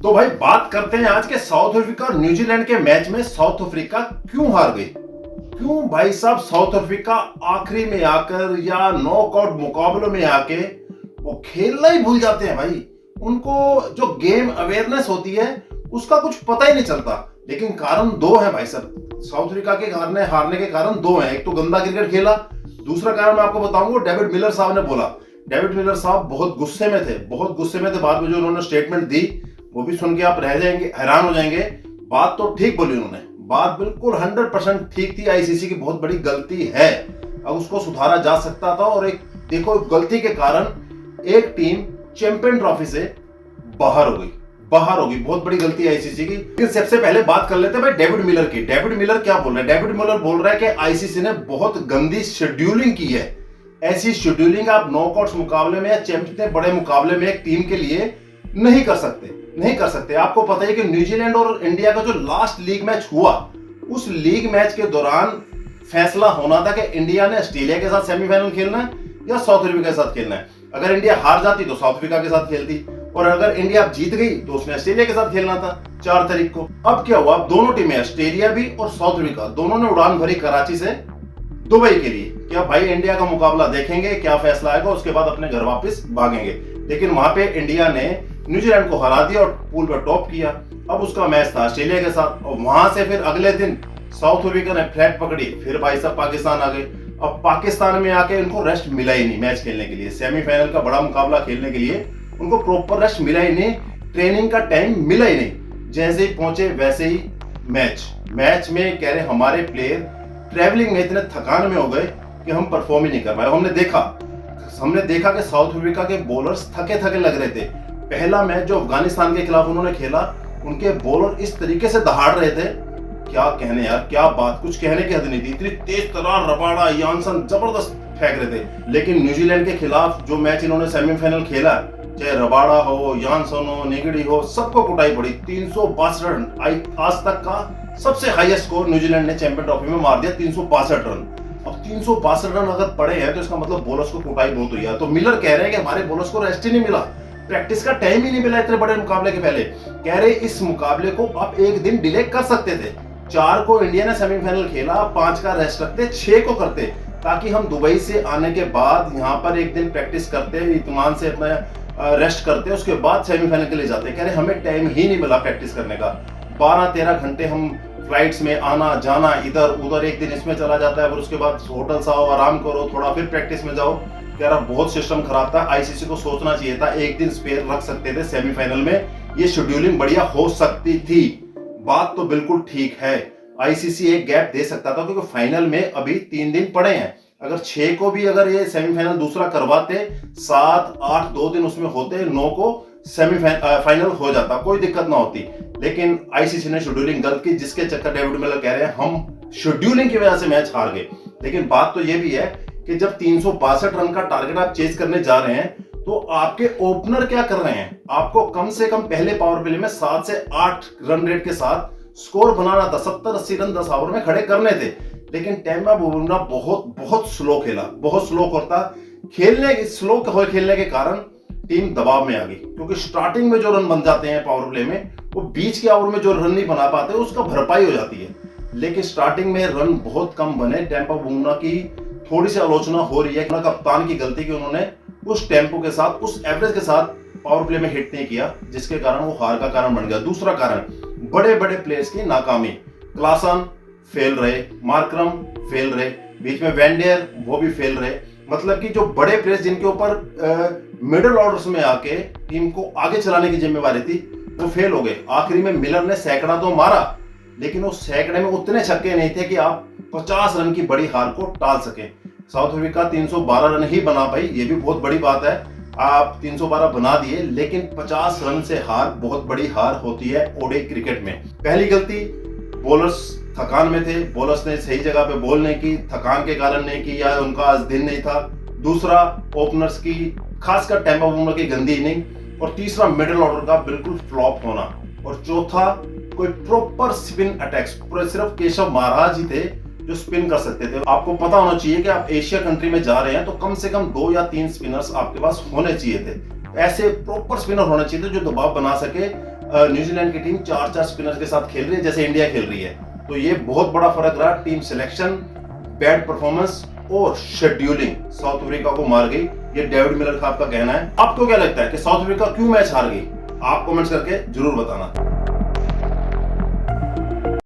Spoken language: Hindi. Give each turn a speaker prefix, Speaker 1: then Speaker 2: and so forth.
Speaker 1: तो भाई बात करते हैं आज के साउथ अफ्रीका और न्यूजीलैंड के मैच में साउथ अफ्रीका क्यों हार गई। क्यों भाई साहब साउथ अफ्रीका आखिरी में आकर या नॉकआउट मुकाबलों में आके वो खेलना ही भूल जाते हैं भाई। उनको जो गेम अवेयरनेस होती है उसका कुछ पता ही नहीं चलता। लेकिन कारण दो है भाई साहब, साउथ अफ्रीका के हारने के कारण दो हैं। एक तो गंदा क्रिकेट खेला, दूसरा कारण मैं आपको बताऊंगा डेविड मिलर साहब ने बोला। डेविड मिलर साहब बहुत गुस्से में थे बाद में जो उन्होंने स्टेटमेंट दी वो भी सुन के आप रह जाएंगे, हैरान हो जाएंगे। बात तो ठीक बोली उन्होंने, बात बिल्कुल 100% ठीक थी। आईसीसी की बहुत बड़ी गलती है, अब उसको सुधारा जा सकता था। और एक देखो गलती के कारण एक टीम चैंपियन ट्रॉफी से बाहर हो गई। बहुत बड़ी गलती आईसीसी की। लेकिन सबसे पहले बात कर लेते हैं भाई डेविड मिलर की। डेविड मिलर क्या बोल रहे हैं? डेविड मिलर बोल रहा है कि आईसीसी ने बहुत गंदी शेड्यूलिंग की है। ऐसी शेड्यूलिंग आप नॉकआउट्स मुकाबले में या चैंपियन बड़े मुकाबले में एक टीम के लिए नहीं कर सकते। आपको पता है कि न्यूजीलैंड और इंडिया का जो लास्ट लीग मैच हुआ, उस लीग मैच के दौरान फैसला होना था कि इंडिया ने ऑस्ट्रेलिया के साथ सेमीफाइनल खेलना है या साउथ अफ्रीका के साथ खेलना है। अगर इंडिया हार जाती तो साउथ अफ्रीका के साथ खेलती, और अगर इंडिया जीत गई तो उसने ऑस्ट्रेलिया के साथ खेलना था 4 तारीख को। अब क्या हुआ, दोनों टीमें ऑस्ट्रेलिया भी और साउथ अफ्रीका दोनों ने उड़ान भरी कराची से दुबई के लिए। क्या भाई इंडिया का मुकाबला देखेंगे, क्या फैसला आएगा, उसके बाद अपने घर वापस भागेंगे। लेकिन वहां पे इंडिया ने न्यूजीलैंड को हरा दिया और पूल में टॉप किया। अब उसका मैच था ऑस्ट्रेलिया के साथ, और वहां से फिर अगले दिन साउथ अफ्रीका ने फ्लैट पकड़ी, फिर भाई साहब पाकिस्तान आ गए। अब पाकिस्तान में आके इनको रेस्ट मिला ही नहीं मैच खेलने के लिए, सेमीफाइनल का बड़ा मुकाबला खेलने के लिए उनको प्रॉपर रेस्ट मिला ही नहीं, ट्रेनिंग का टाइम मिला ही नहीं। जैसे ही पहुंचे वैसे ही मैच में कह रहे हमारे प्लेयर ट्रैवलिंग में इतने थकान में हो गए कि हम परफॉर्म ही नहीं कर पाए। हमने देखा कि साउथ अफ्रीका के बॉलर्स थके लग रहे थे। पहला मैच जो अफगानिस्तान के खिलाफ उन्होंने खेला, उनके बॉलर इस तरीके से दहाड़ रहे थे, क्या कहने यार, क्या बात, कुछ कहने की हद नहीं थी। इतनी तेज तरार रबाड़ा यानसन जबरदस्त फेंक रहे थे। लेकिन न्यूजीलैंड के खिलाफ जो मैच इन्होंने सेमीफाइनल खेला, चाहे रबाड़ा हो, यानसन हो, निगड़ी हो, सबको कुटाई पड़ी। 362 रन आज तक का सबसे हाईएस्ट स्कोर न्यूजीलैंड ने चैंपियन ट्रॉफी में मार दिया, 362 रन। अब 362 रन अगर पड़े हैं तो इसका मतलब बॉलर्स को कुटाई बहुत हुई है। तो मिलर कह रहे हैं कि हमारे बॉलर्स को रेस्ट ही नहीं मिला, प्रैक्टिस का टाइम ही नहीं मिला इतने बड़े मुकाबले के पहले। कह रहे इस मुकाबले को आप एक दिन डिले कर सकते थे। 4 को इंडिया ने सेमीफाइनल खेला, 5 का रेस्ट रखते, 6 को करते, ताकि हम दुबई से आने के बाद यहाँ पर एक दिन प्रैक्टिस करते, इत्मीनान से अपना रेस्ट करते, उसके बाद सेमीफाइनल के लिए जाते। कह रहे हमें टाइम ही नहीं मिला प्रैक्टिस करने का। 12-13 घंटे हम फ्लाइट्स में आना जाना, इधर उधर, एक दिन इसमें चला जाता है, फिर उसके बाद होटल से आओ, आराम करो, थोड़ा फिर प्रैक्टिस में जाओ। कह रहा बहुत सिस्टम खराब था। आईसीसी को सोचना चाहिए था, एक दिन स्पेयर रख सकते थे सेमीफाइनल में, ये शेड्यूलिंग बढ़िया हो सकती थी। बात तो बिल्कुल ठीक है, आईसीसी एक गैप दे सकता था, क्योंकि फाइनल में अभी 3 दिन पड़े हैं। अगर 6 को भी अगर ये सेमीफाइनल दूसरा करवाते, 7, 8 2 दिन उसमें होते, 9 को सेमीफाइनल हो जाता, कोई दिक्कत ना होती। लेकिन आईसीसी ने शेड्यूलिंग गलत की, जिसके चक्कर डेविड मिलर कह रहे हैं हम शेड्यूलिंग की वजह से मैच हार गए। लेकिन बात तो ये भी है कि जब 362 रन का टारगेट आप चेज करने जा रहे हैं, तो आपके ओपनर क्या कर रहे हैं? आपको कम से कम पहले पावर प्ले में 7 से 8 रन रेट के साथ स्कोर बनाना था, 70-80 रन 10 ओवर में खड़े करने थे। लेकिन टेम्बा बुमराह बहुत स्लो खेला, बहुत स्लो करता। स्लो खेलने के कारण टीम दबाव में आ गई, क्योंकि स्टार्टिंग में जो रन बन जाते हैं पावर प्ले में, वो बीच के ओवर में जो रन नहीं बना पाते उसका भरपाई हो जाती है। लेकिन स्टार्टिंग में रन बहुत कम बने। टेम्पो बुमराह की थोड़ी सी आलोचना हो रही है, कप्तान की गलती कि उन्होंने उस टेम्पो के साथ, उस एवरेज के साथ पावर प्ले में हिट नहीं किया, जिसके कारण वो हार का कारण बन गया। दूसरा कारण बड़े प्लेयर्स की नाकामी। क्लासन फेल रहे, मार्करम फेल रहे, बीच में वेंडेयर वो भी फेल रहे। मतलब कि जो बड़े प्लेयर्स जिनके ऊपर मिडिल ऑर्डर्स में आके टीम को आगे चलाने की जिम्मेवारी थी, वो फेल हो गए। आखिरी में मिलर ने सैकड़ा तो मारा, लेकिन वो सैकड़े में उतने छक्के नहीं थे कि आप 50 रन की बड़ी हार को टाल सके। साउथ अफ्रीका 312 रन ही बना पाई, ये भी बहुत बड़ी बात है। आप 312 बना दिए, लेकिन 50 रन से हार बहुत बड़ी हार होती है ओडीआई क्रिकेट में। पहली गलती, बॉलर्स थकान में थे, बॉलर्स ने सही जगह पे बॉल नहीं की, थकान के कारण नहीं की, या उनका आज दिन नहीं था। दूसरा, ओपनर्स की, खासकर टेम्पा बुमराह की गंदी इनिंग। और तीसरा, मिडिल ऑर्डर का बिल्कुल फ्लॉप होना। और चौथा, कोई प्रॉपर स्पिन अटैक्स। सिर्फ केशव महाराज ही थे जो स्पिन कर सकते थे। आपको पता होना चाहिए कि आप एशिया कंट्री में जा रहे हैं, तो कम से कम 2 या 3 स्पिनर्स आपके पास होने चाहिए थे। ऐसे प्रॉपर स्पिनर होने चाहिए थे जो दबाव बना सके, न्यूजीलैंड की टीम 4-4 स्पिनर्स के साथ खेल रही है जैसे इंडिया खेल रही है। तो ये बहुत बड़ा फर्क रहा। टीम सिलेक्शन, बैड परफॉर्मेंस और शेड्यूलिंग साउथ अफ्रीका को मार गई। ये डेविड मिलर खाब का कहना है। आपको क्या लगता है कि साउथ अफ्रीका क्यों मैच हार गई? आप कमेंट्स करके जरूर बताना।